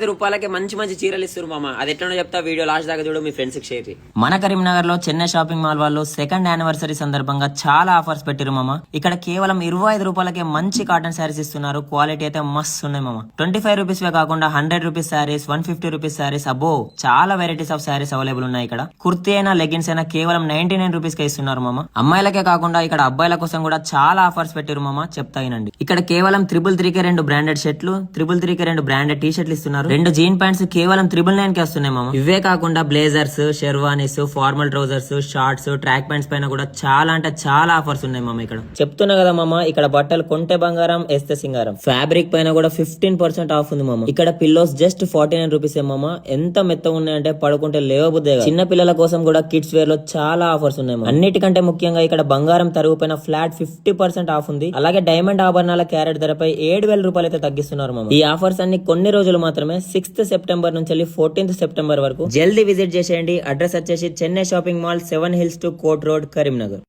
రూపాయలకి మంచి మంచి చీరలు ఇస్తారు మామ. అది ఎట్లనో చెప్తా, వీడియో లాస్ట్ దాకా చూడు, మీ ఫ్రెండ్స్ కి షేర్ చేయి. మన కరీంనగర్ లో చెన్నై షాపింగ్ మాల్ వాళ్ళు సెకండ్ యానివర్సరీ సందర్భంగా చాలా ఆఫర్స్ పెట్టారు మామ. ఇక్కడ కేవలం రూపాయలకే మంచి కాటన్ శారీస్ ఇస్తున్నారు. క్వాలిటీ అయితే మస్తు ఉన్నాయి మామ. 25 రూపీస్ వే కాకుండా 100 రూపీస్ శారీస్, 150 రూపీస్ శారీస్, అబ్బో చాలా వెరైటీస్ ఆఫ్ శారీస్ అవైలబుల్ ఉన్నాయి ఇక్కడ. కుర్తీ అయినా లెగిన్స్ అయినా కేవలం 99 రూపీస్ కే ఇస్తున్నారు మామ. అమ్మాయిలకే కాకుండా ఇక్కడ అబ్బాయిల కోసం కూడా చాలా ఆఫర్స్ పెట్టారు మామ, చెప్తా వినండి. ఇక్కడ కేవలం 333 కే 2 బ్రాండెడ్ షర్ట్లు, 333 కే 2 బ్రాండెడ్ టీ షర్ట్లు ఇస్తున్నారు. 2 జీన్ ప్యాంట్స్ కేవలం 999 కే వస్తున్నాయి మామ. ఇవే కాకుండా blazers, sherwanis, formal trousers, shorts, track pants పైన కూడా చాలా అంటే చాలా ఆఫర్స్ ఉన్నాయి మామ. ఇక్కడ చెప్తున్నా కదా మామ, ఇక్కడ బట్టలు కొంటే బంగారం, ఎస్తే సింగారం. ఫ్యాబ్రిక్ పైన కూడా 15% ఆఫ్ ఉంది మామ. ఇక్కడ పిల్లోస్ జస్ట్ 49 రూపీస్ మామ. ఎంత మెత్తగా ఉన్నాయంటే పడుకుంటే లేవబుద్దే. చిన్న పిల్లల కోసం కూడా కిడ్స్ వేర్ లో చాలా ఆఫర్స్ ఉన్నాయి మామ. అన్నిటికంటే ముఖ్యంగా ఇక్కడ బంగారం తరుగు పైన ఫ్లాట్ 50% ఆఫ్ ఉంది. అలాగే డైమండ్ ఆభరణాల క్యారెట్ ధరపై 7,000 రూపాయలు అయితే తగ్గిస్తున్నారు మామ. ఈ ఆఫర్స్ అన్ని కొన్ని రోజులు మాత్రమే, 6th సెప్టెంబర్ నుంచి 14th సెప్టెంబర్ వరకు. జల్దీ విజిట్ చేసేయండి. అడ్రస్ వచ్చేసి Chennai shopping mall, 7 Hills to కోట్ రోడ్, కరీంనగర్.